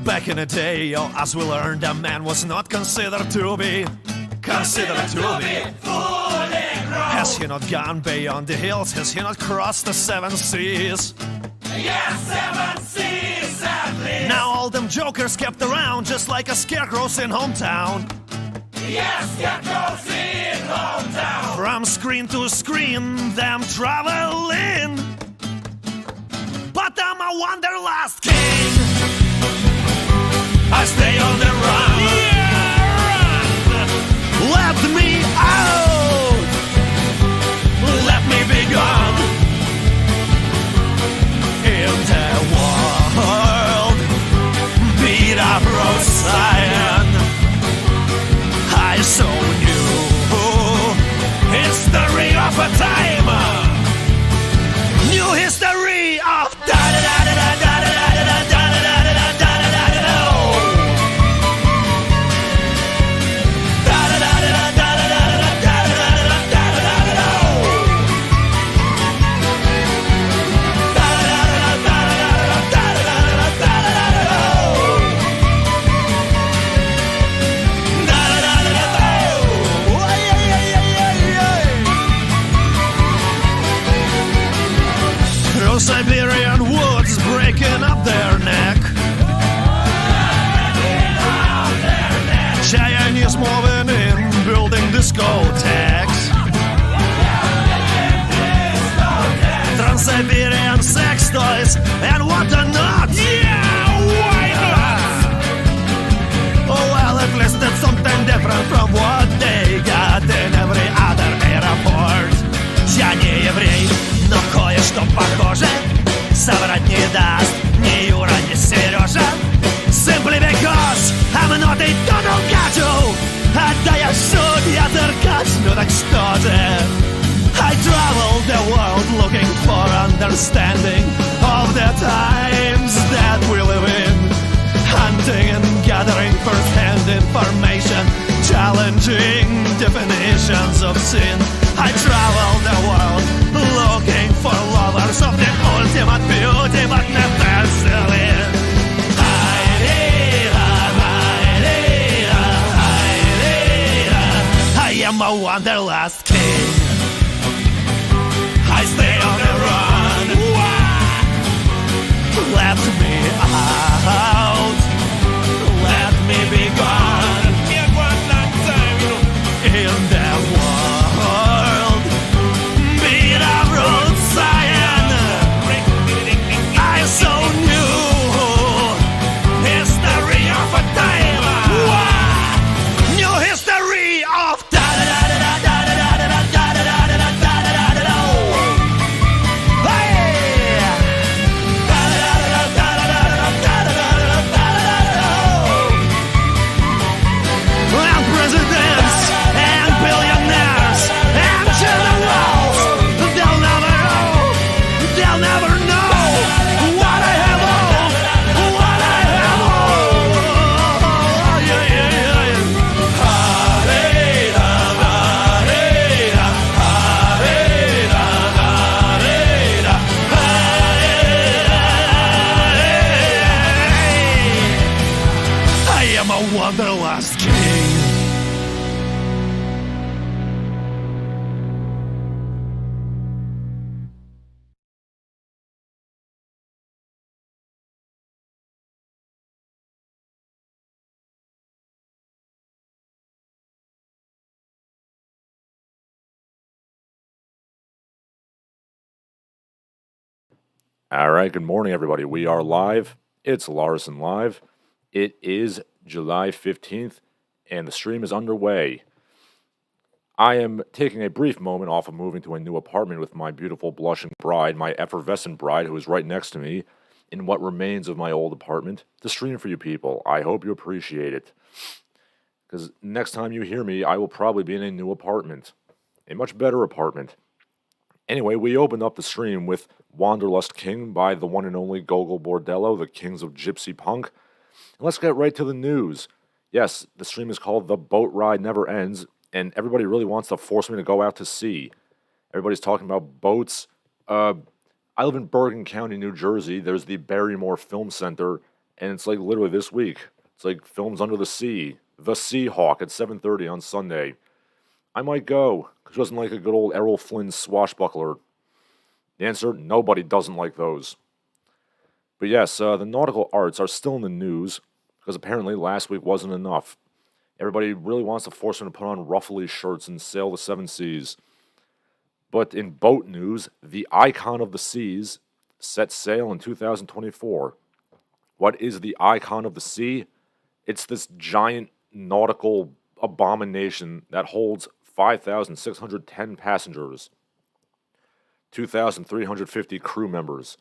Back in the day, as we learned, a man was not considered to be fully grown. Has he not gone beyond the hills? Has he not crossed the 7 seas? Yes, 7 seas at least. Now all them jokers kept around just like a scarecrows in hometown. Yes, scarecrows in hometown. From screen to screen, them traveling. But I'm a Wanderlust king. I stay on the run. Yeah, run. Let me out. Let me be gone. In the world, beat up roadside. I so knew history of a time. New history of Siberian woods breaking up their neck. Chinese moving in, building discotheques. Trans-Siberian sex toys and whatnot. Yeah, why not? Oh well, at least it's something different from what they got in every other airport. Я не еврей, но кое-что похоже соврать не даст ни Юра, ни Сережа. Simply because I'm not a total gato. Да я судья циркач, ну так что же? I travel the world looking for understanding of the times that we live in. Hunting and gathering first-hand information, challenging definitions of sin. I travel the world looking for lovers of the ultimate beauty, but never selling. I am a Wanderlust king. I stay on the run. Let me out. Let me be gone. In the world, beat up road sign. I so knew history of a time. New history of Wanderlust king. All right, good morning, everybody. We are live. It's Larsen Live. It is July 15th, and the stream is underway. I am taking a brief moment off of moving to a new apartment with my beautiful blushing bride, my effervescent bride, who is right next to me in what remains of my old apartment, to stream for you people. I hope you appreciate it, because next time you hear me, I will probably be in a new apartment, a much better apartment. Anyway, we opened up the stream with Wanderlust King by the one and only Gogol Bordello, the Kings of Gypsy Punk. And let's get right to the news. Yes, the stream is called The Boat Ride Never Ends, and everybody really wants to force me to go out to sea. Everybody's talking about boats. I live in Bergen County, New Jersey. There's the Barrymore Film Center and it's like literally this week. It's like Films Under the Sea, The Seahawk at 7:30 on Sunday. I might go, because she doesn't like a good old Errol Flynn swashbuckler. The answer, nobody doesn't like those. But yes, the nautical arts are still in the news, because apparently last week wasn't enough. Everybody really wants to force them to put on ruffly shirts and sail the seven seas. But in boat news, the icon of the seas set sail in 2024. What is the icon of the sea? It's this giant nautical abomination that holds 5,610 passengers, 2,350 crew members.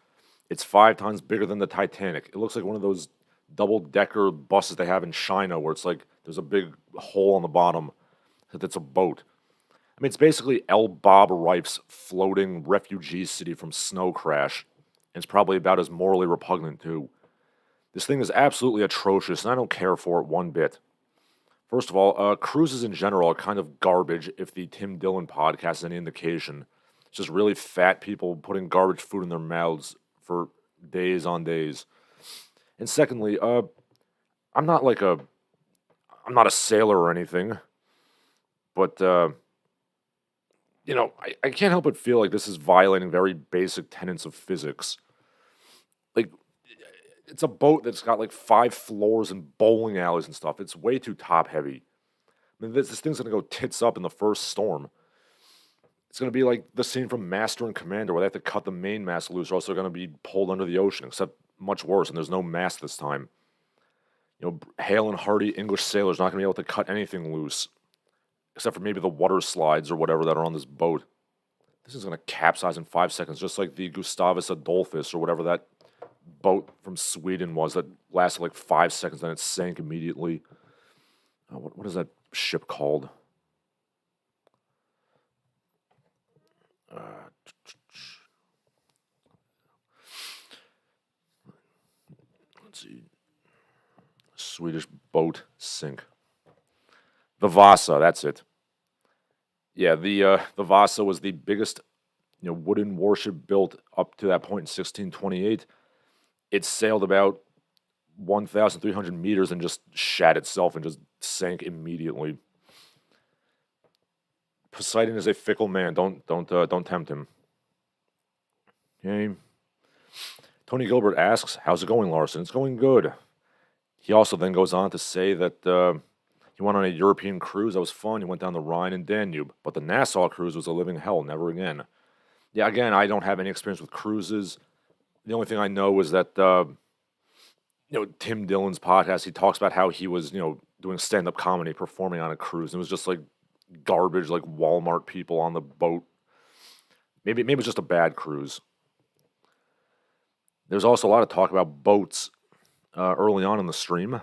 It's 5 times bigger than the Titanic. It looks like one of those double-decker buses they have in China where it's like there's a big hole on the bottom that's a boat. I mean, it's basically El Bob Rife's floating refugee city from Snow Crash, and it's probably about as morally repugnant, too. This thing is absolutely atrocious, and I don't care for it one bit. First of all, cruises in general are kind of garbage if the Tim Dillon podcast is any indication. It's just really fat people putting garbage food in their mouths for days on days. And secondly, I'm not a sailor or anything, but, I can't help but feel like this is violating very basic tenets of physics. Like, it's a boat that's got like 5 floors and bowling alleys and stuff. It's way too top heavy. I mean, this thing's gonna go tits up in the first storm. It's gonna be like the scene from Master and Commander where they have to cut the mainmast loose, or else they're gonna be pulled under the ocean. Except much worse, and there's no mast this time. Hale and hearty English sailors not gonna be able to cut anything loose, except for maybe the water slides or whatever that are on this boat. This is gonna capsize in 5 seconds, just like the Gustavus Adolphus or whatever that boat from Sweden was that lasted like 5 seconds, then it sank immediately. What is that ship called? Let's see. Swedish boat sink. The Vasa, that's it. Yeah, the Vasa was the biggest wooden warship built up to that point in 1628. It sailed about 1,300 meters and just shat itself and just sank immediately. Poseidon is a fickle man. Don't tempt him. Okay. Tony Gilbert asks, "How's it going, Larsen?" It's going good. He also then goes on to say that he went on a European cruise that was fun. He went down the Rhine and Danube, but the Nassau cruise was a living hell. Never again. Yeah, again, I don't have any experience with cruises. The only thing I know is that Tim Dillon's podcast, he talks about how he was doing stand-up comedy, performing on a cruise. And it was just like garbage, like Walmart people on the boat. Maybe it was just a bad cruise. There's also a lot of talk about boats early on in the stream.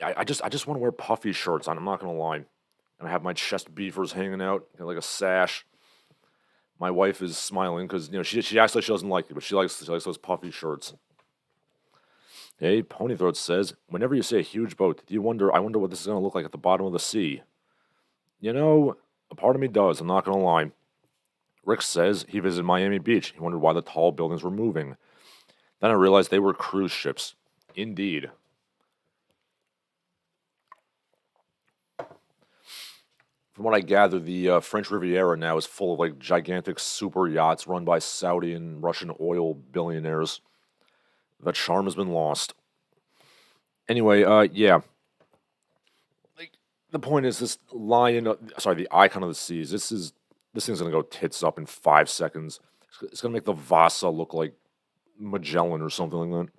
I just want to wear puffy shirts on. I'm not gonna lie. And I have my chest beefers hanging out like a sash. My wife is smiling because she acts like she doesn't like it, but she likes those puffy shirts. Hey, Ponythroat says, "Whenever you say a huge boat, I wonder what this is gonna look like at the bottom of the sea." A part of me does. I'm not gonna lie. Rick says he visited Miami Beach. He wondered why the tall buildings were moving. Then I realized they were cruise ships. Indeed. From what I gather, the French Riviera now is full of like gigantic super yachts run by Saudi and Russian oil billionaires. The charm has been lost. Anyway, yeah. Like the point is, this the icon of the seas. This thing's gonna go tits up in 5 seconds. It's gonna make the Vasa look like Magellan or something like that.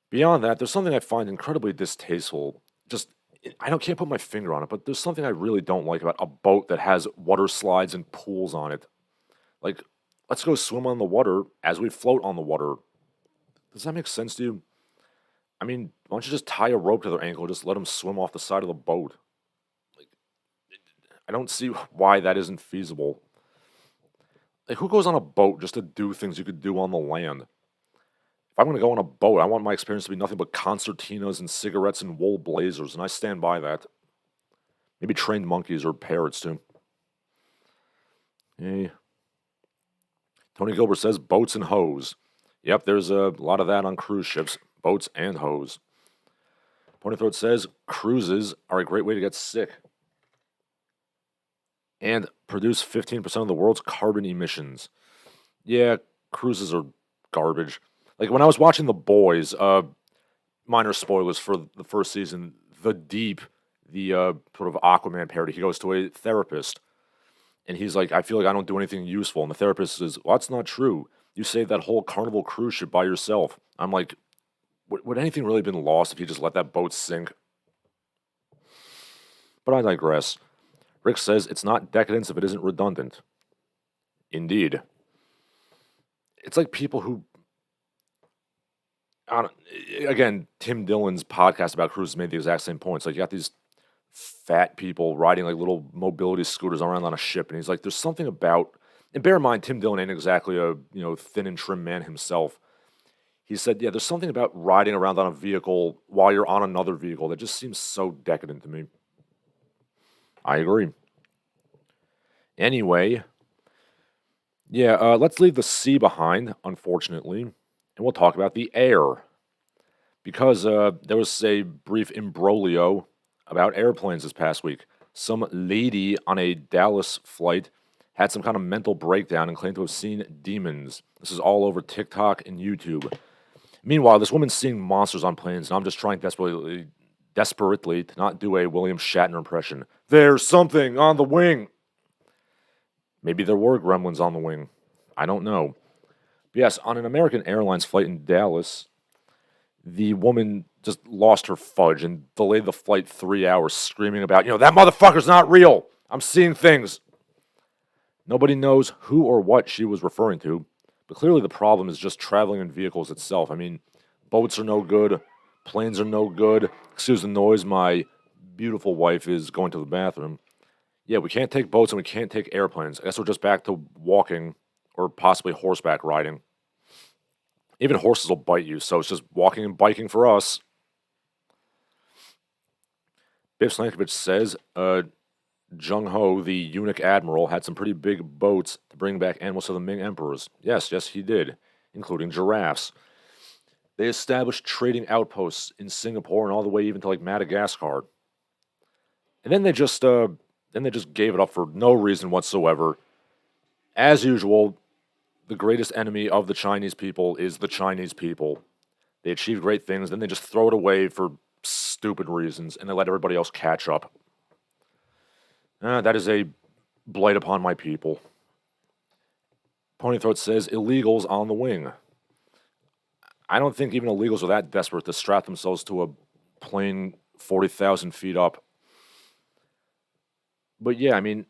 Beyond that, there's something I find incredibly distasteful. Can't put my finger on it, but there's something I really don't like about a boat that has water slides and pools on it. Like, let's go swim on the water as we float on the water. Does that make sense to you? I mean, why don't you just tie a rope to their ankle and just let them swim off the side of the boat? Like, I don't see why that isn't feasible. Like, who goes on a boat just to do things you could do on the land? If I'm going to go on a boat, I want my experience to be nothing but concertinas and cigarettes and wool blazers, and I stand by that. Maybe trained monkeys or parrots, too. Hey. Tony Gilbert says, boats and hoes. Yep, there's a lot of that on cruise ships, boats, and hoes. Ponythroat says cruises are a great way to get sick and produce 15% of the world's carbon emissions. Yeah, cruises are garbage. Like when I was watching The Boys, minor spoilers for the first season, The Deep, the sort of Aquaman parody, he goes to a therapist and he's like, I feel like I don't do anything useful. And the therapist says, well, that's not true. You saved that whole Carnival cruise ship by yourself. I'm like, would anything really been lost if you just let that boat sink? But I digress. Rick says it's not decadence if it isn't redundant. Indeed. It's like people who, again, Tim Dillon's podcast about cruises made the exact same point. It's like you got these fat people riding like little mobility scooters around on a ship, and he's like, there's something about, and bear in mind, Tim Dillon ain't exactly a thin and trim man himself. He said, yeah, there's something about riding around on a vehicle while you're on another vehicle that just seems so decadent to me. I agree. Anyway, yeah, let's leave the sea behind, unfortunately, and we'll talk about the air. Because there was a brief imbroglio about airplanes this past week. Some lady on a Dallas flight had some kind of mental breakdown and claimed to have seen demons. This is all over TikTok and YouTube. Meanwhile, this woman's seeing monsters on planes, and I'm just trying desperately to not do a William Shatner impression. There's something on the wing. Maybe there were gremlins on the wing. I don't know. But yes, on an American Airlines flight in Dallas, the woman just lost her fudge and delayed the flight 3 hours, screaming about, that motherfucker's not real. I'm seeing things. Nobody knows who or what she was referring to, but clearly the problem is just traveling in vehicles itself. I mean, boats are no good, planes are no good. Excuse the noise, my beautiful wife is going to the bathroom. Yeah, we can't take boats and we can't take airplanes. I guess we're just back to walking or possibly horseback riding. Even horses will bite you, so it's just walking and biking for us. Biff Slankovich says, Jung Ho, the eunuch admiral, had some pretty big boats to bring back animals to the Ming emperors. Yes, he did, including giraffes. They established trading outposts in Singapore and all the way even to like Madagascar. And then they just gave it up for no reason whatsoever. As usual, the greatest enemy of the Chinese people is the Chinese people. They achieve great things, then they just throw it away for stupid reasons, and they let everybody else catch up. That is a blight upon my people. Ponythroat says, illegals on the wing. I don't think even illegals are that desperate to strap themselves to a plane 40,000 feet up. But yeah, I mean,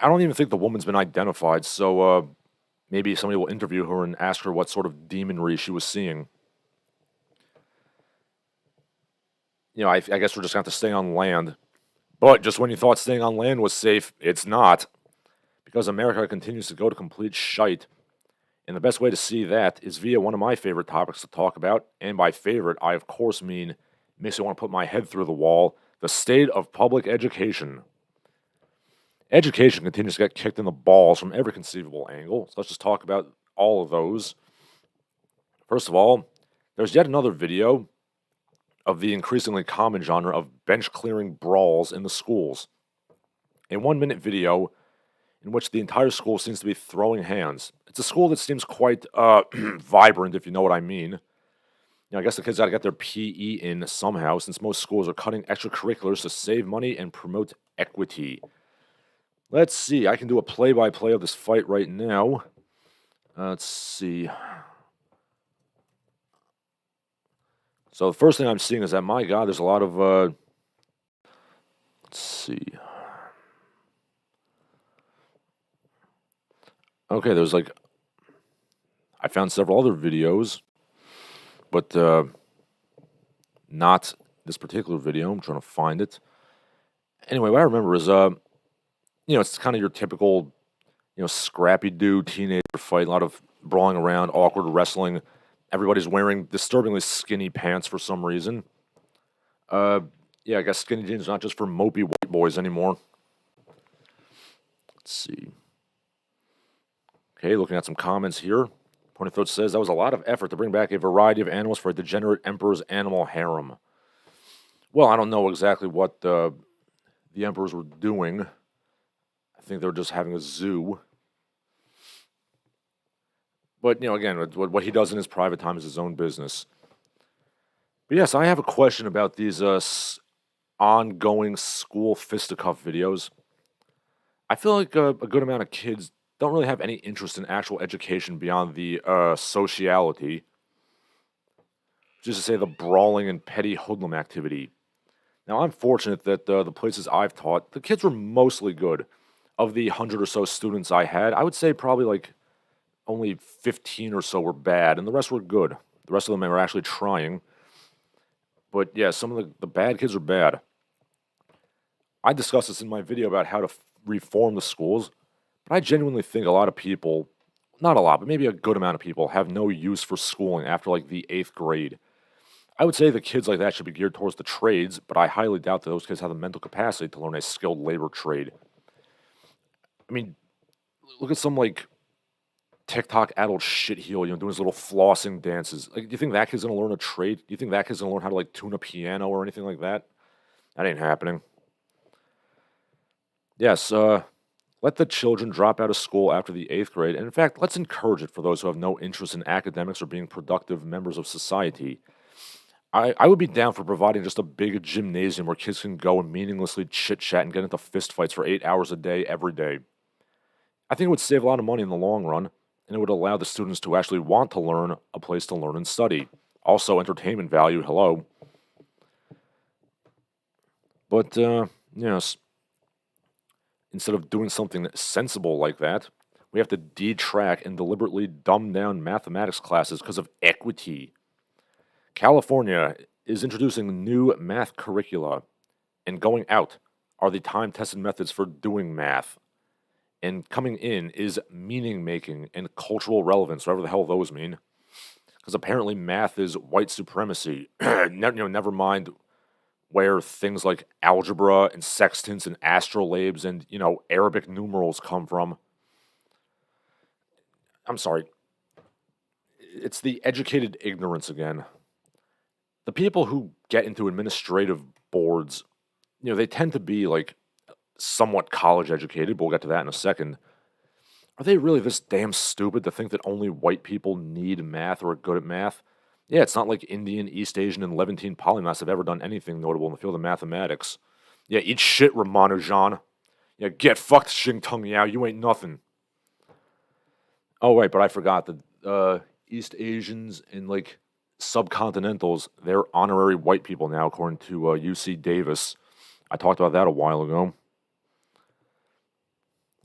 I don't even think the woman's been identified, so maybe somebody will interview her and ask her what sort of demonry she was seeing. I guess we're just going to have to stay on land. But just when you thought staying on land was safe, it's not. Because America continues to go to complete shite. And the best way to see that is via one of my favorite topics to talk about. And by favorite, I of course mean, makes me want to put my head through the wall, the state of public education. Education continues to get kicked in the balls from every conceivable angle. So let's just talk about all of those. First of all, there's yet another video of the increasingly common genre of bench-clearing brawls in the schools. A 1-minute video in which the entire school seems to be throwing hands. It's a school that seems quite vibrant, if you know what I mean. I guess the kids got to get their PE in somehow, since most schools are cutting extracurriculars to save money and promote equity. Let's see. I can do a play-by-play of this fight right now. Let's see. So the first thing I'm seeing is that, my God, there's a lot of, let's see. Okay, there's I found several other videos, but not this particular video. I'm trying to find it. Anyway, what I remember is, it's kind of your typical, scrappy dude teenager fight, a lot of brawling around, awkward wrestling. Everybody's wearing disturbingly skinny pants for some reason. I guess skinny jeans are not just for mopey white boys anymore. Let's see. Okay, looking at some comments here. Pointy Throat says that was a lot of effort to bring back a variety of animals for a degenerate emperor's animal harem. Well, I don't know exactly what the emperors were doing. I think they were just having a zoo. But, again, what he does in his private time is his own business. But yes, I have a question about these ongoing school fisticuff videos. I feel like a good amount of kids don't really have any interest in actual education beyond the sociality. Just to say the brawling and petty hoodlum activity. Now, I'm fortunate that the places I've taught, the kids were mostly good. Of the 100 or so students I had, I would say probably like only 15 or so were bad, and the rest were good. The rest of them were actually trying. But yeah, some of the bad kids are bad. I discussed this in my video about how to reform the schools, but I genuinely think a lot of people, not a lot, but maybe a good amount of people, have no use for schooling after like the 8th grade. I would say the kids like that should be geared towards the trades, but I highly doubt that those kids have the mental capacity to learn a skilled labor trade. I mean, look at some like TikTok adult shitheel, doing his little flossing dances. Like, do you think that kid's gonna learn a trade? Do you think that kid's gonna learn how to like tune a piano or anything like that? That ain't happening. Yes, let the children drop out of school after the 8th grade, and in fact, let's encourage it for those who have no interest in academics or being productive members of society. I would be down for providing just a big gymnasium where kids can go and meaninglessly chit-chat and get into fistfights for 8 hours a day, every day. I think it would save a lot of money in the long run, and it would allow the students to actually want to learn a place to learn and study. Also, entertainment value, hello. But, yes, instead of doing something sensible like that, we have to detrack and deliberately dumb down mathematics classes because of equity. California is introducing new math curricula, and going out are the time-tested methods for doing math. And coming in is meaning-making and cultural relevance, whatever the hell those mean. Because apparently math is white supremacy. Never mind where things like algebra and sextants and astrolabes and, Arabic numerals come from. I'm sorry. It's the educated ignorance again. The people who get into administrative boards, they tend to be like somewhat college educated, but we'll get to that in a second. Are they really this damn stupid to think that only white people need math or are good at math? Yeah, it's not like Indian, East Asian, and Levantine polymaths have ever done anything notable in the field of mathematics. Yeah, eat shit, Ramanujan. Yeah, get fucked, Xing Tung Yao. You ain't nothing. Oh, wait, but I forgot that East Asians and, like, subcontinentals, they're honorary white people now, according to UC Davis. I talked about that a while ago.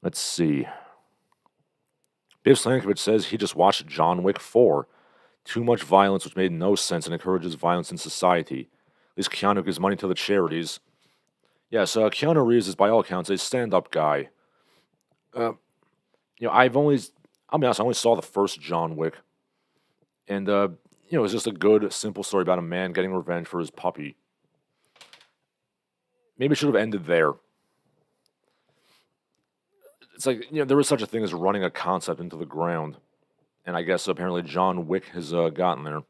Let's see. Biff Slankovich says he just watched John Wick 4. Too much violence which made no sense and encourages violence in society. At least Keanu gives money to the charities. Yes, Keanu Reeves is by all accounts a stand-up guy. I'll be honest, I only saw the first John Wick. And, it was just a good, simple story about a man getting revenge for his puppy. Maybe it should have ended there. It's like, there was such a thing as running a concept into the ground. And I guess apparently John Wick has gotten there.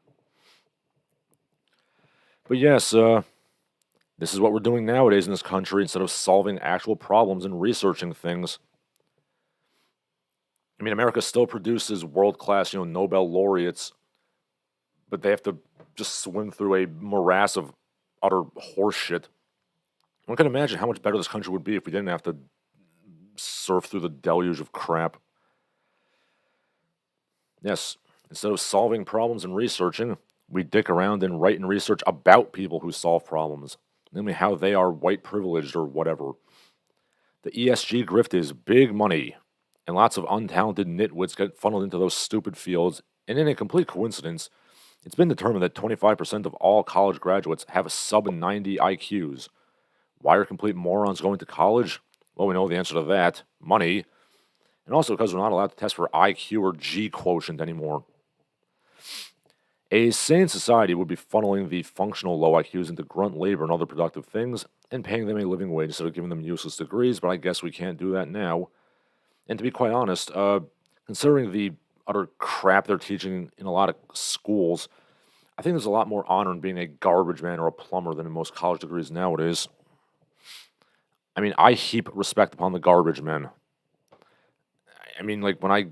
But yes, this is what we're doing nowadays in this country instead of solving actual problems and researching things. I mean, America still produces world-class, Nobel laureates, but they have to just swim through a morass of utter horseshit. One can imagine how much better this country would be if we didn't have to surf through the deluge of crap. Yes, instead of solving problems and researching, we dick around and write and research about people who solve problems, namely how they are white privileged or whatever. The ESG grift is big money, and lots of untalented nitwits get funneled into those stupid fields, and in a complete coincidence, it's been determined that 25% of all college graduates have sub-90 IQs. Why are complete morons going to college? Well, we know the answer to that. Money. And also because we're not allowed to test for IQ or G quotient anymore. A sane society would be funneling the functional low IQs into grunt labor and other productive things, and paying them a living wage instead of giving them useless degrees, but I guess we can't do that now. And to be quite honest, considering the utter crap they're teaching in a lot of schools. I think there's a lot more honor in being a garbage man or a plumber than in most college degrees nowadays. I mean, I heap respect upon the garbage men. I mean, like when I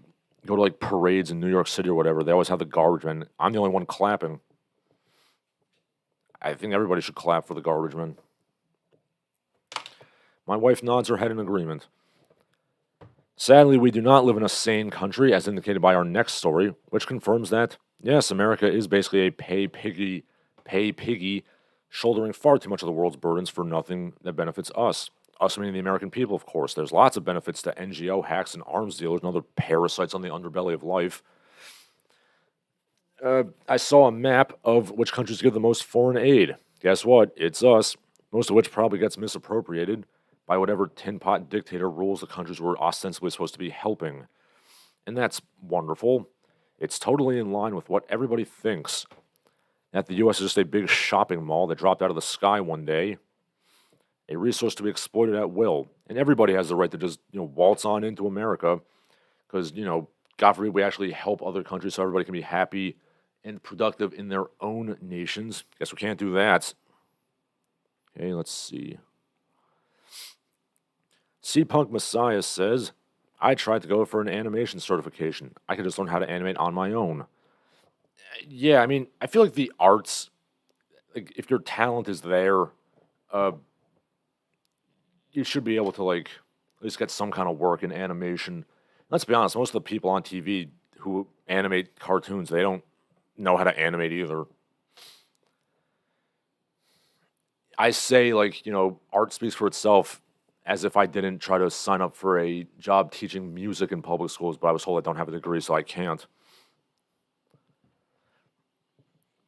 go to like parades in New York City or whatever, they always have the garbage men. I'm the only one clapping. I think everybody should clap for the garbage men. My wife nods her head in agreement. Sadly, we do not live in a sane country, as indicated by our next story, which confirms that, yes, America is basically a pay piggy, shouldering far too much of the world's burdens for nothing that benefits us. Us meaning the American people, of course. There's lots of benefits to NGO hacks and arms dealers and other parasites on the underbelly of life. I saw a map of which countries give the most foreign aid. Guess what? It's us, most of which probably gets misappropriated by whatever tin pot dictator rules the countries we're ostensibly supposed to be helping. And that's wonderful. It's totally in line with what everybody thinks, that the U.S. is just a big shopping mall that dropped out of the sky one day, a resource to be exploited at will. And everybody has the right to just, waltz on into America because, God forbid we actually help other countries so everybody can be happy and productive in their own nations. Guess we can't do that. Okay, let's see. C-Punk Messiah says, I tried to go for an animation certification. I could just learn how to animate on my own. Yeah, I mean, I feel like the arts, like if your talent is there, you should be able to like at least get some kind of work in animation. Let's be honest, most of the people on TV who animate cartoons, they don't know how to animate either. I say like, art speaks for itself as if I didn't try to sign up for a job teaching music in public schools, but I was told I don't have a degree, so I can't.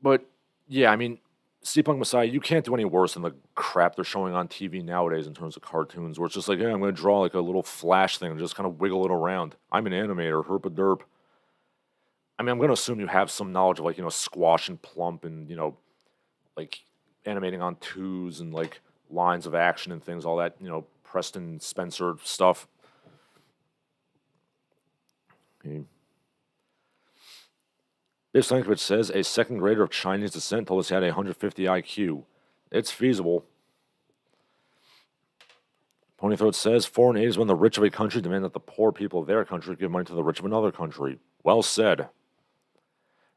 But yeah, I mean, C-Punk Messiah, you can't do any worse than the crap they're showing on TV nowadays in terms of cartoons, where it's just like, yeah, I'm going to draw like a little flash thing and just kind of wiggle it around. I'm an animator, herp a derp. I mean, I'm going to assume you have some knowledge of like, squash and plump and, like animating on twos and like lines of action and things, all that, Preston Spencer stuff. Okay. This language says a second grader of Chinese descent told us he had a 150 IQ. It's feasible. Ponythroat says foreign aid is when the rich of a country demand that the poor people of their country give money to the rich of another country. Well said.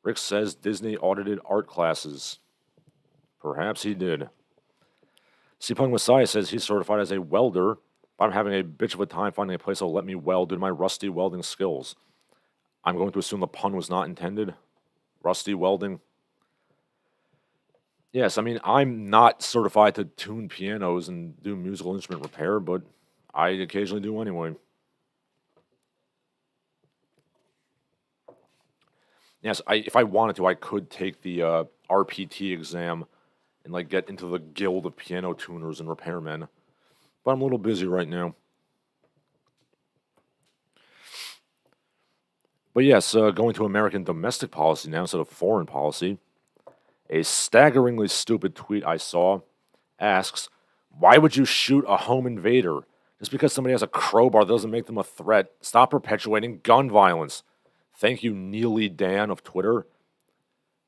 Rick says Disney audited art classes. Perhaps he did. C-Punk Messiah says he's certified as a welder, but I'm having a bitch of a time finding a place that'll let me weld due to my rusty welding skills. I'm going to assume the pun was not intended. Rusty welding. Yes, I mean, I'm not certified to tune pianos and do musical instrument repair, but I occasionally do anyway. Yes, if I wanted to, I could take the RPT exam and like get into the guild of piano tuners and repairmen, but I'm a little busy right now. But yes, going to American domestic policy now instead of foreign policy. A staggeringly stupid tweet I saw asks, why would you shoot a home invader? Just because somebody has a crowbar doesn't make them a threat. Stop perpetuating gun violence. Thank you, Neely Dan of Twitter.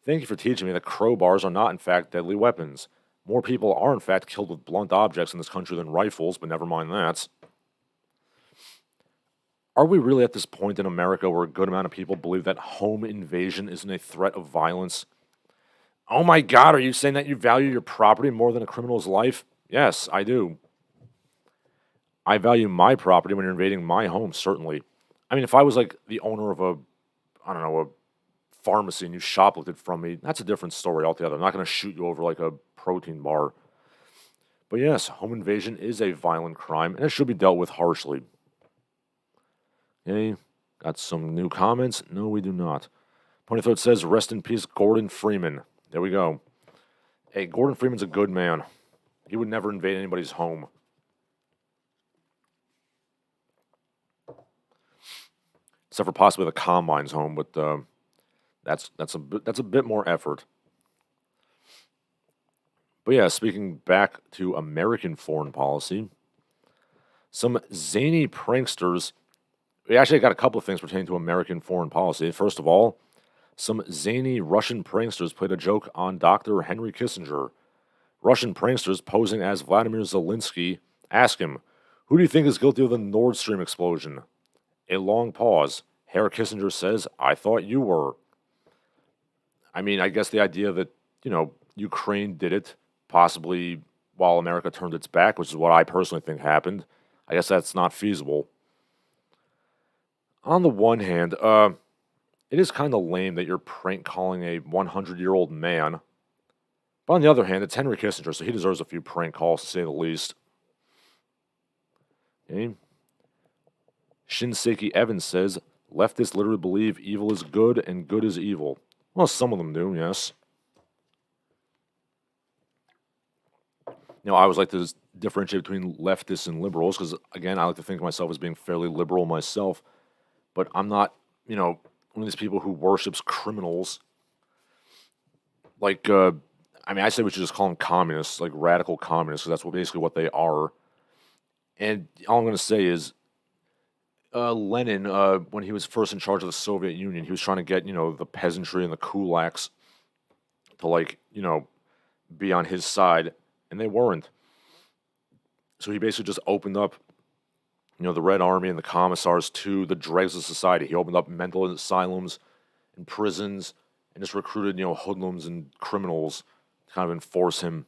Thank you for teaching me that crowbars are not, in fact, deadly weapons. More people are, in fact, killed with blunt objects in this country than rifles, but never mind that. Are we really at this point in America where a good amount of people believe that home invasion isn't a threat of violence? Oh my God, are you saying that you value your property more than a criminal's life? Yes, I do. I value my property when you're invading my home, certainly. I mean, if I was like the owner of a pharmacy and you shoplifted from me, that's a different story altogether. I'm not going to shoot you over like a protein bar. But yes, home invasion is a violent crime, and it should be dealt with harshly. Okay, got some new comments? No, we do not. Ponythroat says, rest in peace, Gordon Freeman. There we go. Hey, Gordon Freeman's a good man. He would never invade anybody's home. Except for possibly the Combine's home, but that's a bit more effort. But yeah, speaking back to American foreign policy, some zany pranksters We actually got a couple of things pertaining to American foreign policy. First of all, some zany Russian pranksters played a joke on Dr. Henry Kissinger. Russian pranksters posing as Vladimir Zelensky ask him, "Who do you think is guilty of the Nord Stream explosion?" A long pause. Herr Kissinger says, "I thought you were." I mean, I guess the idea that, Ukraine did it, possibly while America turned its back, which is what I personally think happened, I guess that's not feasible. On the one hand, it is kind of lame that you're prank calling a 100-year-old man. But on the other hand, it's Henry Kissinger, so he deserves a few prank calls, to say the least. Okay. Shinseki Evans says, leftists literally believe evil is good and good is evil. Well, some of them do, yes. I always like to differentiate between leftists and liberals because, again, I like to think of myself as being fairly liberal myself. But I'm not, one of these people who worships criminals. Like, I say we should just call them communists, like radical communists, because that's basically what they are. And all I'm going to say is, Lenin, when he was first in charge of the Soviet Union, he was trying to get, the peasantry and the kulaks to, be on his side, and they weren't. So he basically just opened up, the Red Army and the commissars to the dregs of society. He opened up mental asylums and prisons and just recruited, hoodlums and criminals to kind of enforce him.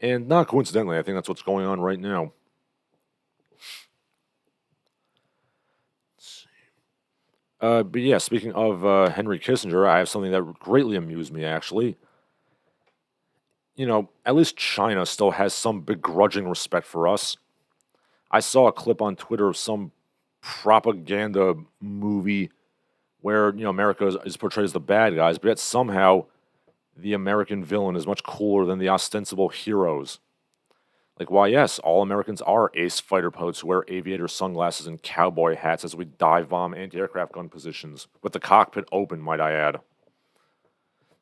And not coincidentally, I think that's what's going on right now. But yeah, speaking of Henry Kissinger, I have something that greatly amused me, actually. At least China still has some begrudging respect for us. I saw a clip on Twitter of some propaganda movie where, America is portrayed as the bad guys, but yet somehow the American villain is much cooler than the ostensible heroes. Like, why, yes, all Americans are ace fighter pilots who wear aviator sunglasses and cowboy hats as we dive bomb anti-aircraft gun positions, with the cockpit open, might I add.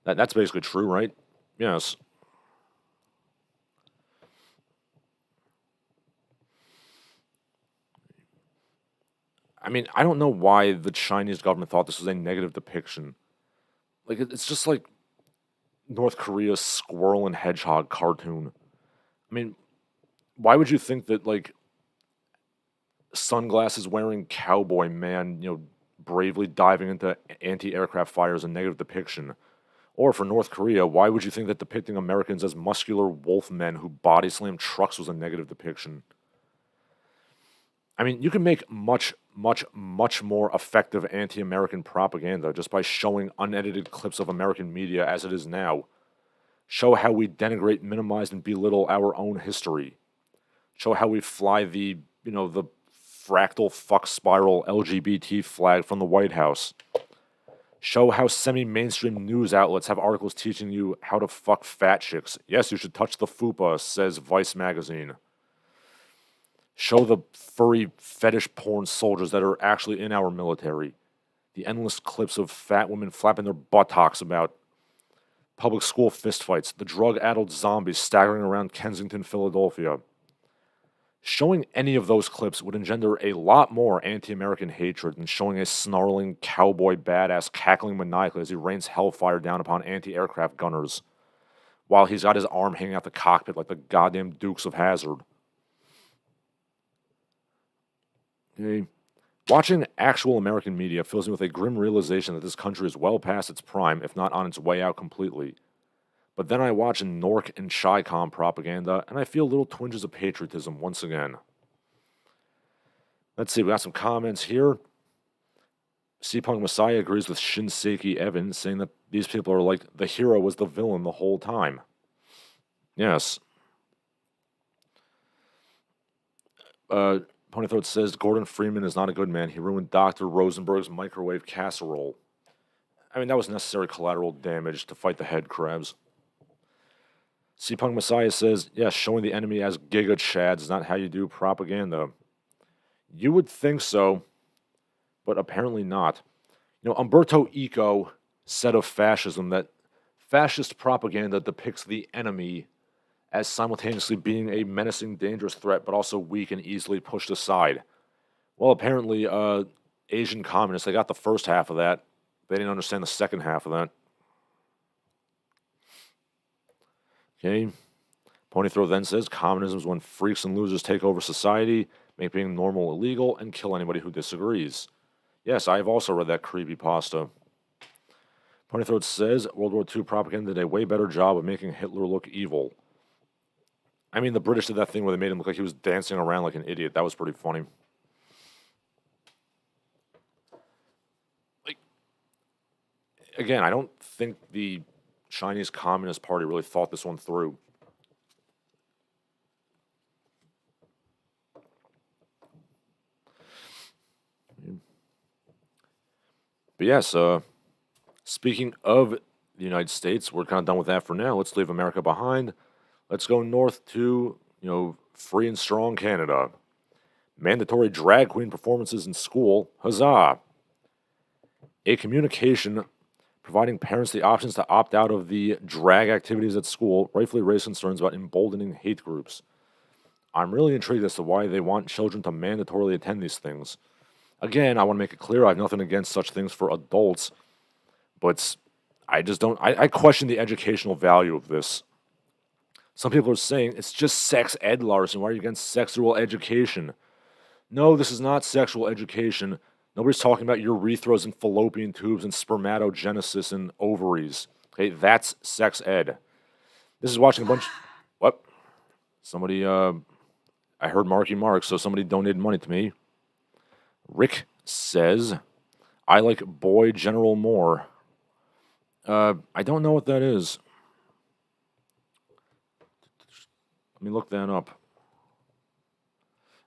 That's basically true, right? Yes. I don't know why the Chinese government thought this was a negative depiction. Like, it's just like North Korea's squirrel and hedgehog cartoon. Why would you think that, sunglasses wearing cowboy man, bravely diving into anti-aircraft fire is a negative depiction? Or for North Korea, why would you think that depicting Americans as muscular wolf men who body slam trucks was a negative depiction? You can make much, much, much more effective anti-American propaganda just by showing unedited clips of American media as it is now. Show how we denigrate, minimize, and belittle our own history. Show how we fly the fractal fuck spiral LGBT flag from the White House. Show how semi-mainstream news outlets have articles teaching you how to fuck fat chicks. Yes, you should touch the fupa, says Vice magazine. Show the furry fetish porn soldiers that are actually in our military. The endless clips of fat women flapping their buttocks about public school fistfights. The drug-addled zombies staggering around Kensington, Philadelphia. Showing any of those clips would engender a lot more anti-American hatred than showing a snarling cowboy badass cackling maniacally as he rains hellfire down upon anti-aircraft gunners, while he's got his arm hanging out the cockpit like the goddamn Dukes of Hazzard. Okay. Watching actual American media fills me with a grim realization that this country is well past its prime, if not on its way out completely. But then I watch Nork and Chi-Com propaganda, and I feel little twinges of patriotism once again. Let's see, we got some comments here. C-Punk Messiah agrees with Shinseki Evans, saying that these people are like the hero was the villain the whole time. Yes. Ponythroat says Gordon Freeman is not a good man. He ruined Dr. Rosenberg's microwave casserole. That was necessary collateral damage to fight the head crabs. C-Punk Messiah says, yes, showing the enemy as Giga Chads is not how you do propaganda. You would think so, but apparently not. Umberto Eco said of fascism that fascist propaganda depicts the enemy as simultaneously being a menacing, dangerous threat, but also weak and easily pushed aside. Well, apparently, Asian communists, they got the first half of that. They didn't understand the second half of that. Okay. Ponythroat then says communism is when freaks and losers take over society, make being normal illegal, and kill anybody who disagrees. Yes, I have also read that creepypasta. Ponythroat says World War II propaganda did a way better job of making Hitler look evil. I mean, the British did that thing where they made him look like he was dancing around like an idiot. That was pretty funny. Like, again, I don't think the Chinese Communist Party really thought this one through. But yes, speaking of the United States, we're kind of done with that for now. Let's leave America behind. Let's go north to, free and strong Canada. Mandatory drag queen performances in school. Huzzah! A communication providing parents the options to opt out of the drag activities at school rightfully raised concerns about emboldening hate groups. I'm really intrigued as to why they want children to mandatorily attend these things. Again, I want to make it clear I have nothing against such things for adults, but I just don't. I question the educational value of this. Some people are saying it's just sex ed, Larsen. Why are you against sexual education? No, this is not sexual education. Nobody's talking about urethras and fallopian tubes and spermatogenesis and ovaries. Okay, that's sex ed. This is watching a bunch. What? Somebody. I heard Marky Mark, so somebody donated money to me. Rick says, I like Boy General more. I don't know what that is. Let me look that up.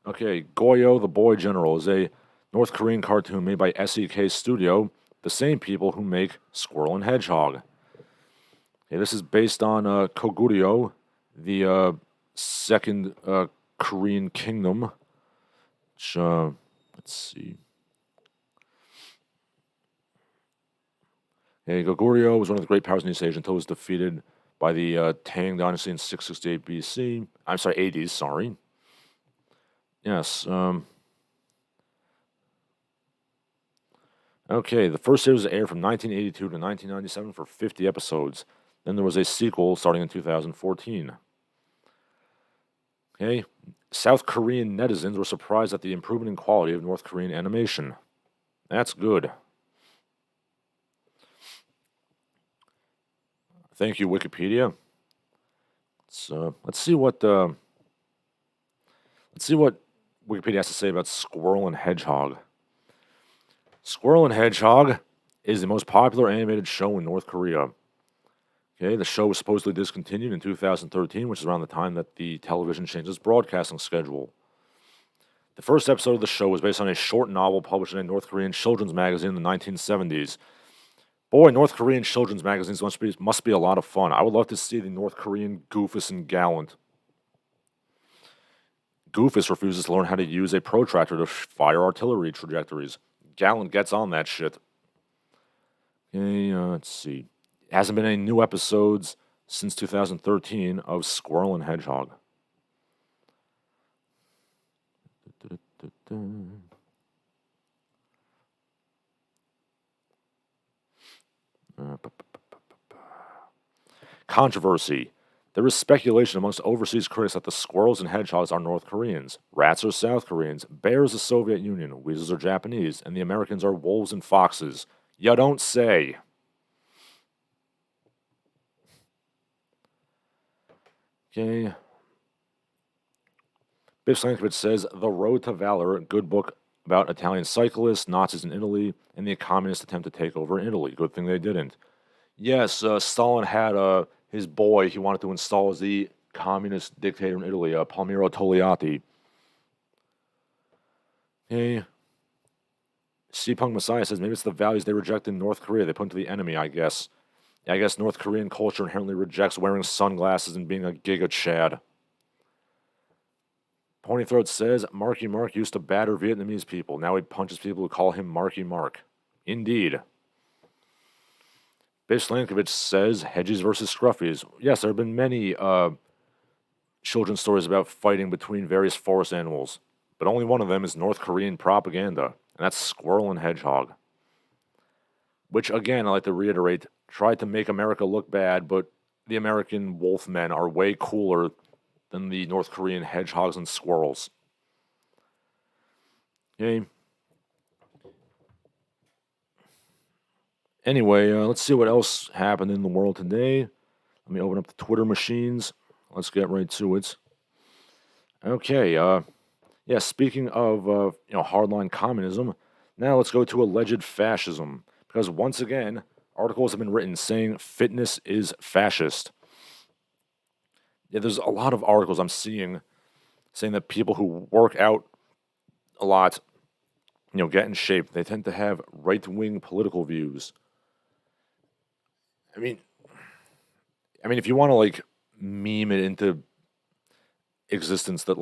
Okay, Goyo the Boy General is a North Korean cartoon made by SEK Studio, the same people who make Squirrel and Hedgehog. Okay, this is based on Koguryo, the second Korean kingdom. Which, let's see. Okay, Goguryeo was one of the great powers in East Asia until it was defeated by the Tang Dynasty in 668 BC. I'm sorry, AD, sorry. Yes. Okay, the first series aired from 1982 to 1997 for 50 episodes. Then there was a sequel starting in 2014. Okay, South Korean netizens were surprised at the improvement in quality of North Korean animation. That's good. Thank you, Wikipedia. Let's see what Wikipedia has to say about Squirrel and Hedgehog. Squirrel and Hedgehog is the most popular animated show in North Korea. Okay, the show was supposedly discontinued in 2013, which is around the time that the television changed its broadcasting schedule. The first episode of the show was based on a short novel published in a North Korean children's magazine in the 1970s. Boy, North Korean children's magazines must be a lot of fun. I would love to see the North Korean Goofus and Gallant. Goofus refuses to learn how to use a protractor to fire artillery trajectories. Gallant gets on that shit. Okay, let's see. It hasn't been any new episodes since 2013 of Squirrel and Hedgehog. Controversy. There is speculation amongst overseas critics that the squirrels and hedgehogs are North Koreans, rats are South Koreans, bears the Soviet Union, weasels are Japanese, and the Americans are wolves and foxes. You don't say. Okay. Biff Stankiewicz says, The Road to Valor, a good book about Italian cyclists, Nazis in Italy, and the communist attempt to take over Italy. Good thing they didn't. Yes, Stalin had his boy he wanted to install as the communist dictator in Italy, Palmiro Togliatti. Okay. Punk Messiah says, maybe it's the values they reject in North Korea they put into the enemy, I guess. Yeah, I guess North Korean culture inherently rejects wearing sunglasses and being a giga chad. Ponythroat says, Marky Mark used to batter Vietnamese people. Now he punches people who call him Marky Mark. Indeed. Biff Slankovich says, Hedges versus Scruffies. Yes, there have been many children's stories about fighting between various forest animals. but only one of them is North Korean propaganda, and that's squirrel and hedgehog. Which, again, I like to reiterate, tried to make America look bad, but the American wolfmen are way cooler than the North Korean hedgehogs and squirrels. Okay. Anyway, let's see what else happened in the world today. Let me open up the Twitter machines. Let's get right to it. Okay, yeah, speaking of, hardline communism, now let's go to alleged fascism. Because once again, articles have been written saying fitness is fascist. Yeah, there's a lot of articles I'm seeing saying that people who work out a lot, get in shape, they tend to have right-wing political views. I mean, if you want to meme it into existence that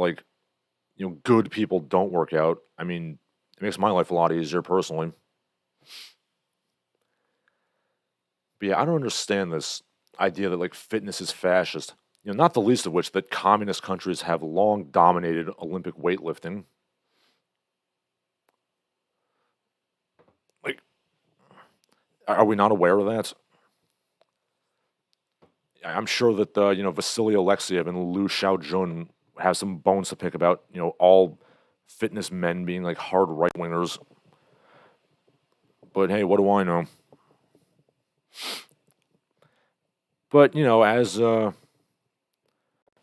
good people don't work out, it makes my life a lot easier personally. But yeah, I don't understand this idea that fitness is fascist. Not the least of which that communist countries have long dominated Olympic weightlifting. Are we not aware of that? I'm sure that Vasily Alexiev and Liu Xiaojun have some bones to pick about all fitness men being hard right wingers. But hey, what do I know? But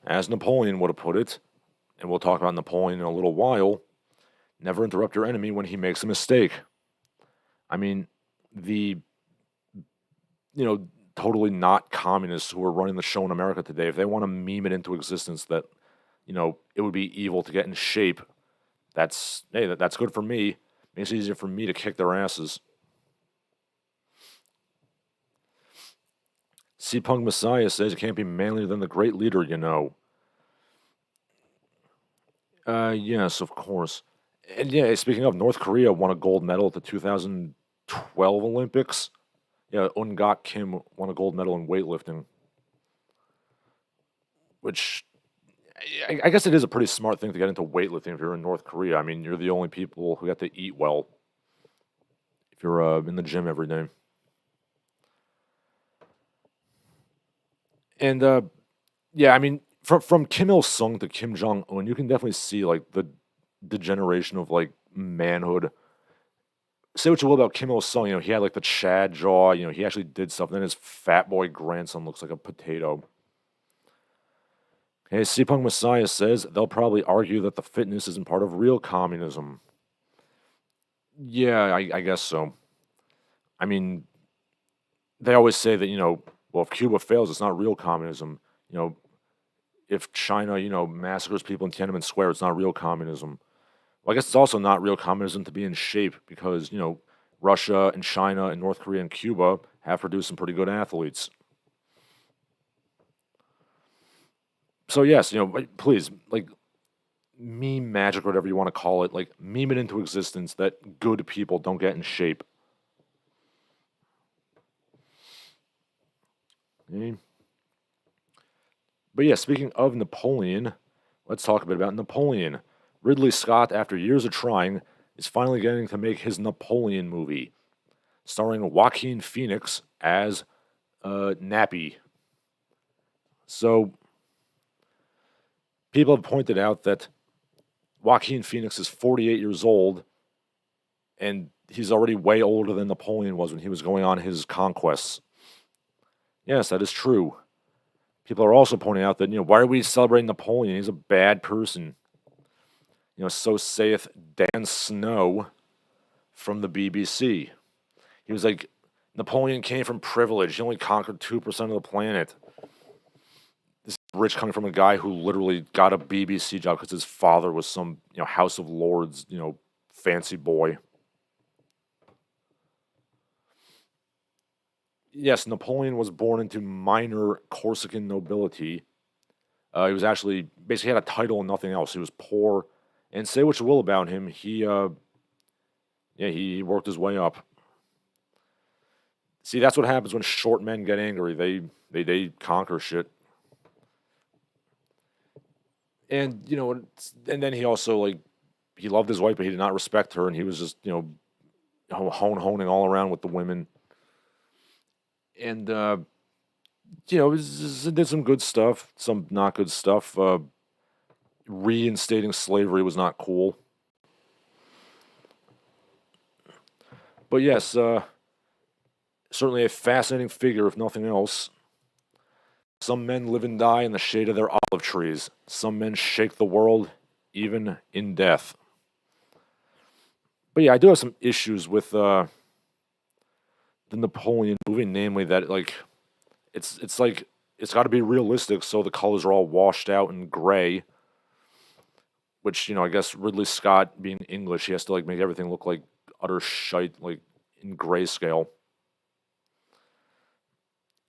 as Napoleon would have put it, and we'll talk about Napoleon in a little while, never interrupt your enemy when he makes a mistake. The totally not communists who are running the show in America today, if they want to meme it into existence that, it would be evil to get in shape, that's good for me. Makes it easier for me to kick their asses. C-Punk Messiah says you can't be manlier than the great leader, Yes, of course. And yeah, speaking of, North Korea won a gold medal at the 2012 Olympics. Yeah, Eun-gak Kim won a gold medal in weightlifting. Which, I guess it is a pretty smart thing to get into weightlifting if you're in North Korea. You're the only people who get to eat well if you're in the gym every day. And yeah, from Kim Il Sung to Kim Jong Un, you can definitely see the degeneration of manhood. Say what you will about Kim Il Sung, he had the Chad jaw, he actually did stuff. Then his fat boy grandson looks like a potato. Okay, C-Punk Messiah says they'll probably argue that the fitness isn't part of real communism. Yeah, I guess so. They always say that, well, if Cuba fails, it's not real communism. If China, massacres people in Tiananmen Square, it's not real communism. Well, I guess it's also not real communism to be in shape because, Russia and China and North Korea and Cuba have produced some pretty good athletes. So yes, please, meme magic or whatever you want to call it, meme it into existence that good people don't get in shape. Okay. But yeah, speaking of Napoleon, let's talk a bit about Napoleon. Ridley Scott, after years of trying, is finally getting to make his Napoleon movie, starring Joaquin Phoenix as Nappy. So, people have pointed out that Joaquin Phoenix is 48 years old, and he's already way older than Napoleon was when he was going on his conquests. Yes, that is true. People are also pointing out that, why are we celebrating Napoleon? He's a bad person. So saith Dan Snow from the BBC. He was like, Napoleon came from privilege. He only conquered 2% of the planet. This is rich coming from a guy who literally got a BBC job because his father was some, House of Lords, fancy boy. Yes, Napoleon was born into minor Corsican nobility. He was actually basically had a title and nothing else. He was poor, and say what you will about him, he worked his way up. See, that's what happens when short men get angry. They conquer shit. And and then he also he loved his wife, but he did not respect her, and he was just, honing all around with the women. And, did some good stuff, some not good stuff. Reinstating slavery was not cool. But yes, certainly a fascinating figure, if nothing else. Some men live and die in the shade of their olive trees. Some men shake the world, even in death. But yeah, I do have some issues with the Napoleon movie, namely that it's like it's got to be realistic, so the colors are all washed out and gray. Which I guess Ridley Scott being English, he has to make everything look like utter shite, like in grayscale.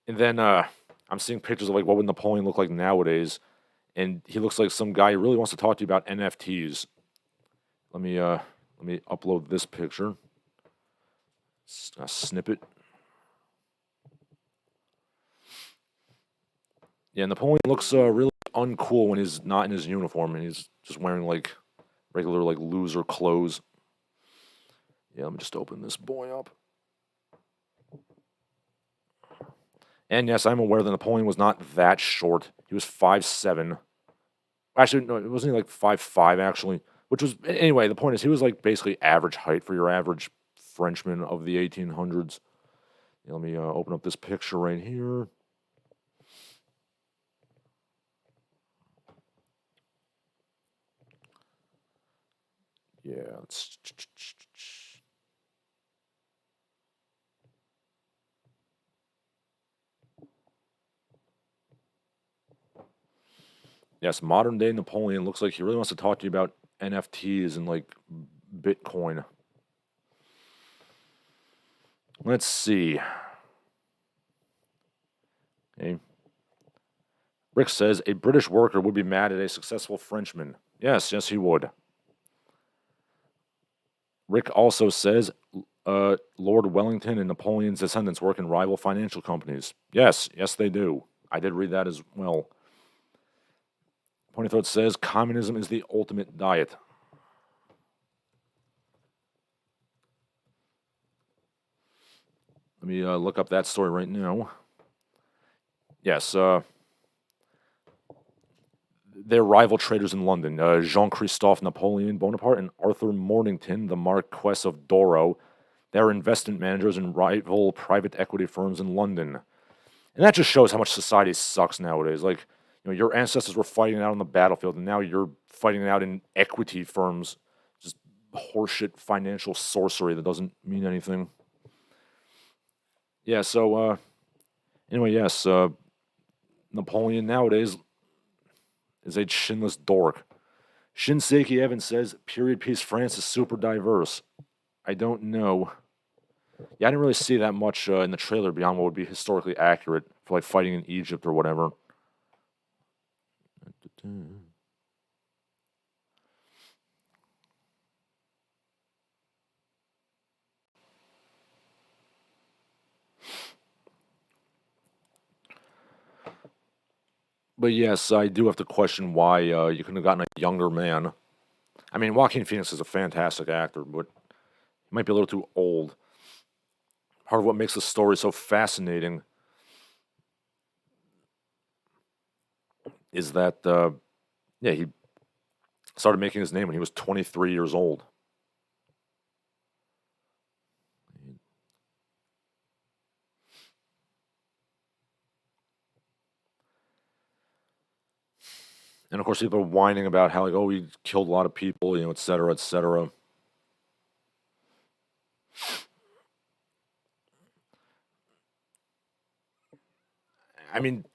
And then I'm seeing pictures of what would Napoleon look like nowadays, and he looks like some guy who really wants to talk to you about NFTs. Let me upload this picture. A snippet. Yeah, Napoleon looks really uncool when he's not in his uniform and he's just wearing regular loser clothes. Yeah, let me just open this boy up. And yes, I'm aware that Napoleon was not that short. He was 5'7". Actually, no, it wasn't 5'5", actually. Which was, anyway, the point is he was basically average height for your average Frenchman of the 1800s. Yeah, let me open up this picture right here. Yeah, yes, modern day Napoleon looks like he really wants to talk to you about NFTs and Bitcoin. Let's see. Okay. Rick says a British worker would be mad at a successful Frenchman. Yes, he would. Rick also says Lord Wellington and Napoleon's descendants work in rival financial companies. Yes, they do. I did read that as well. Ponythroat says communism is the ultimate diet. Let me look up that story right now. Yes, they're rival traders in London. Jean-Christophe Napoleon Bonaparte and Arthur Mornington, the Marquess of Douro. They're investment managers in rival private equity firms in London. And that just shows how much society sucks nowadays. Your ancestors were fighting it out on the battlefield, and now you're fighting it out in equity firms. Just horseshit financial sorcery that doesn't mean anything. Yeah, so, anyway, yes, Napoleon nowadays is a chinless dork. Shinseki Evans says, period piece France is super diverse. I don't know. Yeah, I didn't really see that much in the trailer beyond what would be historically accurate for fighting in Egypt or whatever. But yes, I do have to question why you couldn't have gotten a younger man. I mean, Joaquin Phoenix is a fantastic actor, but he might be a little too old. Part of what makes the story so fascinating is that, he started making his name when he was 23 years old. And of course, people are whining about how, he killed a lot of people, et cetera, et cetera. I mean,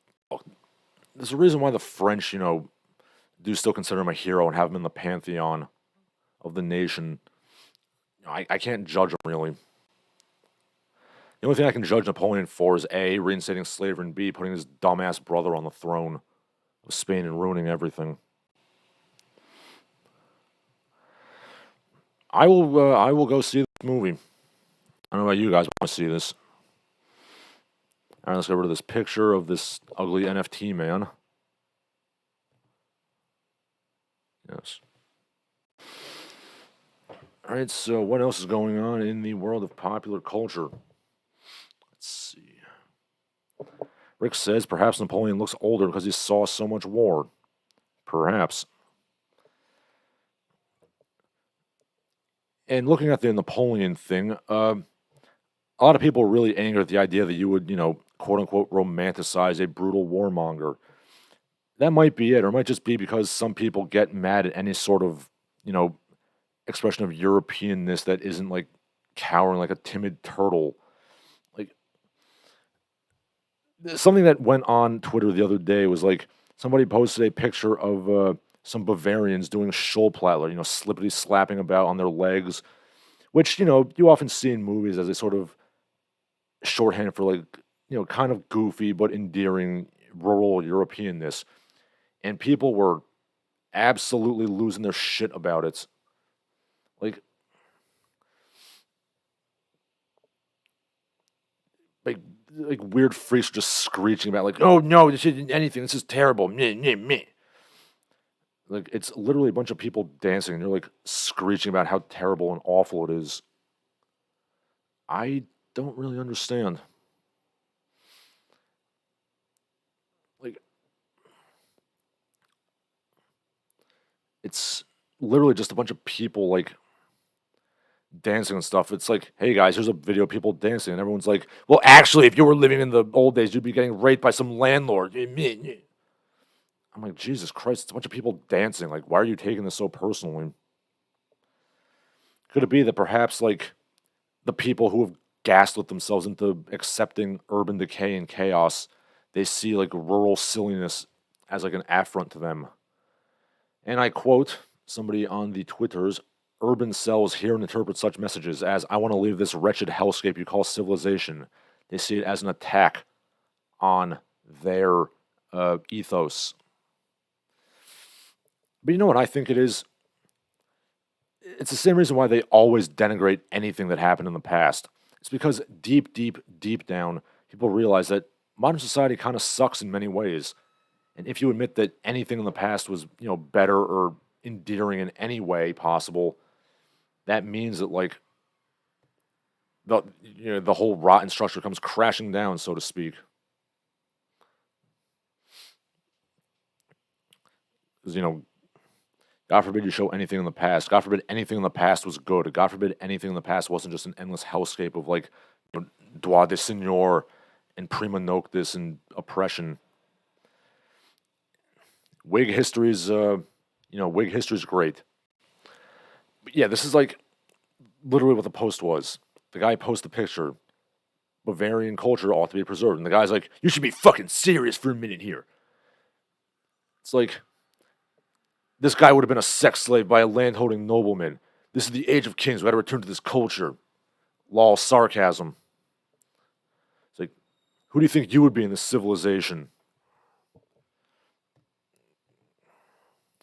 there's a reason why the French, do still consider him a hero and have him in the pantheon of the nation. I can't judge him, really. The only thing I can judge Napoleon for is A, reinstating slavery, and B, putting his dumbass brother on the throne of Spain and ruining everything. I will go see this movie. I don't know about you guys, but I want to see this. All right, let's get rid of this picture of this ugly NFT man. Yes. All right, so what else is going on in the world of popular culture? Let's see. Rick says perhaps Napoleon looks older because he saw so much war. Perhaps. And looking at the Napoleon thing, a lot of people are really angry at the idea that you would, quote unquote, romanticize a brutal warmonger. That might be it, or it might just be because some people get mad at any sort of, expression of Europeanness that isn't like cowering like a timid turtle. Like something that went on Twitter the other day was like somebody posted a picture of some Bavarians doing Schulplattler, slippity slapping about on their legs, which you often see in movies as a sort of shorthand for like kind of goofy but endearing rural Europeanness, and people were absolutely losing their shit about it. Like, like, like weird freaks just screeching about like, oh no, this isn't anything. This is terrible. Meh, meh, meh. Like it's literally a bunch of people dancing, and they're like screeching about how terrible and awful it is. I don't really understand. Like, it's literally just a bunch of people like dancing and stuff. It's like, hey guys, here's a video of people dancing, and everyone's like, well, actually, if you were living in the old days, you'd be getting raped by some landlord. I'm like, Jesus Christ, it's a bunch of people dancing. Like, why are you taking this so personally? Could it be that perhaps like the people who have gaslit themselves into accepting urban decay and chaos, they see like rural silliness as like an affront to them? And I quote somebody on the Twitters, urban cells hear and interpret such messages as, I want to leave this wretched hellscape you call civilization. They see it as an attack on their ethos. But you know what I think it is? It's the same reason why they always denigrate anything that happened in the past. It's because deep, deep, deep down, people realize that modern society kind of sucks in many ways. And if you admit that anything in the past was, better or endearing in any way possible, that means that like the whole rotten structure comes crashing down, so to speak. Because God forbid you show anything in the past. God forbid anything in the past was good. God forbid anything in the past wasn't just an endless hellscape of like droit de seigneur and prima noctis and oppression. Whig history's Whig history's great. But yeah, this is like literally what the post was. The guy posted the picture. Bavarian culture ought to be preserved. And the guy's like, you should be fucking serious for a minute here. It's like, this guy would have been a sex slave by a landholding nobleman. This is the age of kings. We got to return to this culture. Lol, sarcasm. It's like, who do you think you would be in this civilization?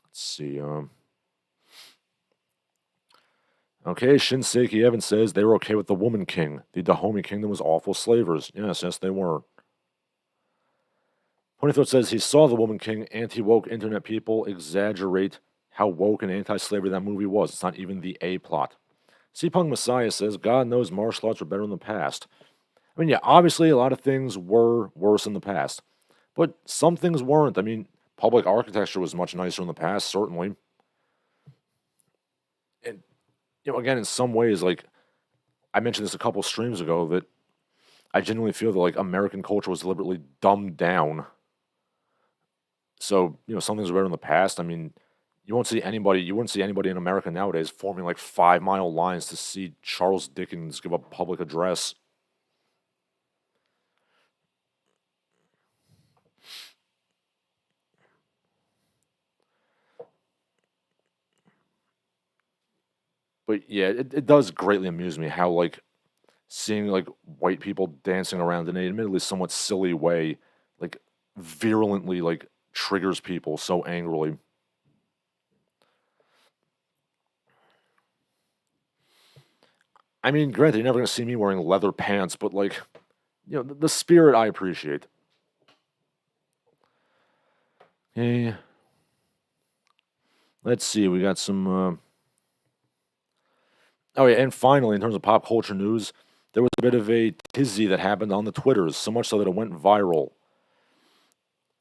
Let's see. Okay, Shinseki Evans says they were okay with the Woman King. The Dahomey Kingdom was awful slavers. Yes, they were. Ponythroat says he saw the Woman King. Anti-woke internet people exaggerate how woke and anti-slavery that movie was. It's not even the A plot. C-Punk Messiah says God knows martial arts were better in the past. I mean, yeah, obviously a lot of things were worse in the past, but some things weren't. I mean, public architecture was much nicer in the past, certainly. And again, in some ways, like I mentioned this a couple streams ago, that I genuinely feel that like American culture was deliberately dumbed down. So, some things were better in the past. I mean, you wouldn't see anybody in America nowadays forming like 5 mile lines to see Charles Dickens give a public address. But yeah, it does greatly amuse me how like seeing like white people dancing around in an admittedly somewhat silly way, like virulently like triggers people so angrily. I mean, granted, you're never gonna see me wearing leather pants, but like, the spirit I appreciate. Okay, let's see. We got some Oh yeah, and finally, in terms of pop culture news, there was a bit of a tizzy that happened on the Twitters, so much so that it went viral.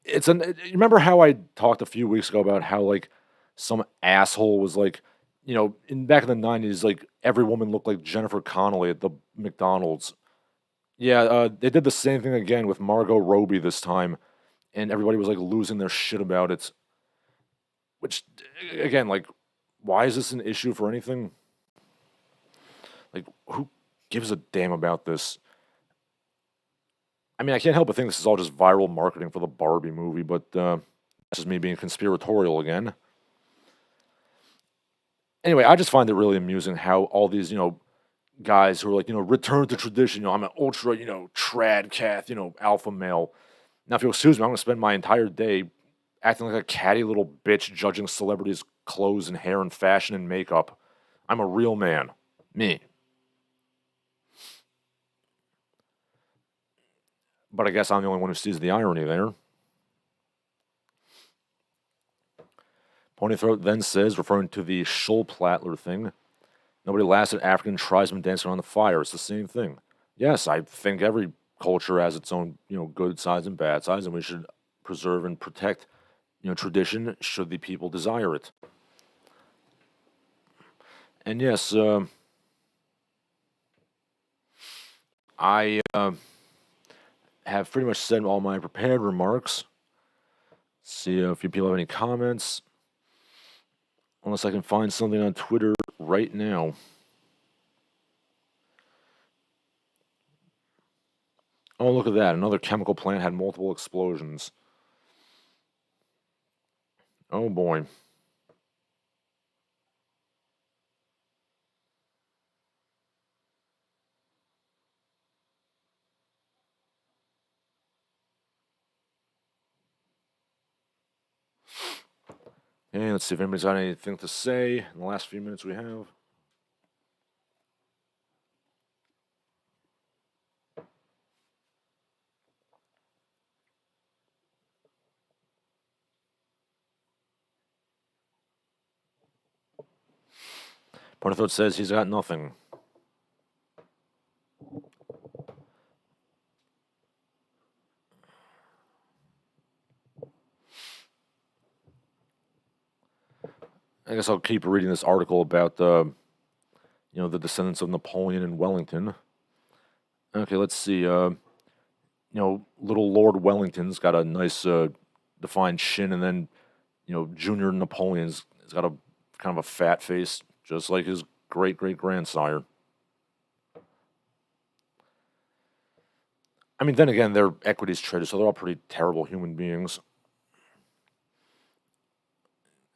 You remember how I talked a few weeks ago about how like some asshole was like, in back in the '90s, like every woman looked like Jennifer Connelly at the McDonald's. Yeah, they did the same thing again with Margot Robbie this time, and everybody was like losing their shit about it. Which, again, like, why is this an issue for anything? Like, who gives a damn about this? I mean, I can't help but think this is all just viral marketing for the Barbie movie, but that's just me being conspiratorial again. Anyway, I just find it really amusing how all these, guys who are like, return to tradition, I'm an ultra, trad cath, alpha male. Now, if you'll excuse me, I'm going to spend my entire day acting like a catty little bitch judging celebrities' clothes and hair and fashion and makeup. I'm a real man. Me. But I guess I'm the only one who sees the irony there. Ponythroat then says, referring to the Schulplattler thing, nobody laughs at African tribesmen dancing around the fire. It's the same thing. Yes, I think every culture has its own, good sides and bad sides, and we should preserve and protect, tradition should the people desire it. And yes, I have pretty much said all my prepared remarks. See if a few people have any comments. Unless I can find something on Twitter right now. Oh, look at that. Another chemical plant had multiple explosions. Oh boy. Okay, let's see if anybody's got anything to say in the last few minutes we have. Parthot says he's got nothing. I guess I'll keep reading this article about the descendants of Napoleon and Wellington. Okay, let's see. Little Lord Wellington's got a nice defined chin, and then Junior Napoleon's has got a kind of a fat face, just like his great great grandsire. I mean, then again, they're equities traders, so they're all pretty terrible human beings.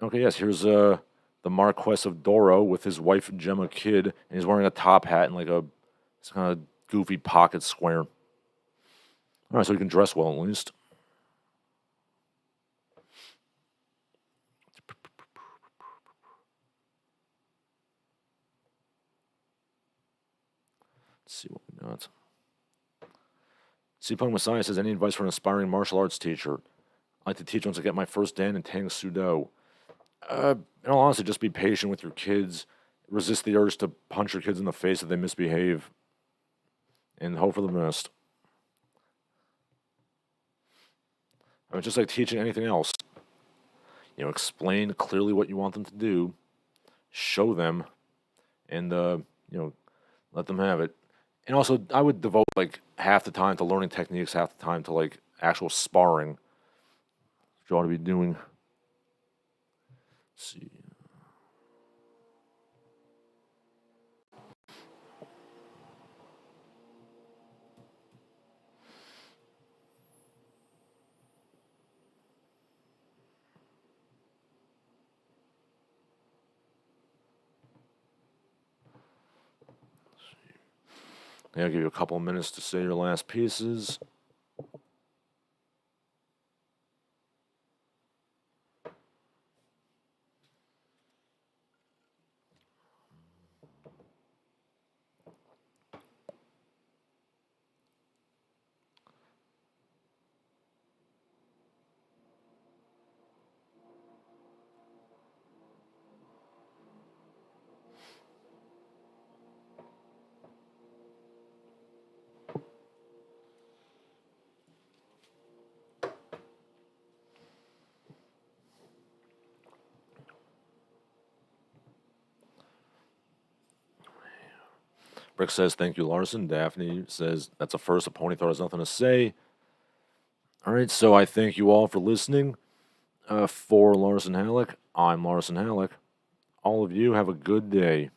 Okay, yes, here's the Marquess of Doro with his wife Gemma Kidd, and he's wearing a top hat and like a this kind of goofy pocket square. All right, so he can dress well at least. Let's see what we got. Punk Messiah says, any advice for an aspiring martial arts teacher? I like to teach once I get my first dan in Tang Sudo. In all honesty, just be patient with your kids. Resist the urge to punch your kids in the face if they misbehave. And hope for the best. I mean, just like teaching anything else. Explain clearly what you want them to do. Show them. And, let them have it. And also, I would devote like half the time to learning techniques, half the time to like actual sparring. Which you ought to be doing. Let's see. I'll give you a couple of minutes to say your last pieces. Rick says, thank you, Larsen. Daphne says, that's a first. A pony thought has nothing to say. All right, so I thank you all for listening. For Larsen Halleck, I'm Larsen Halleck. All of you have a good day.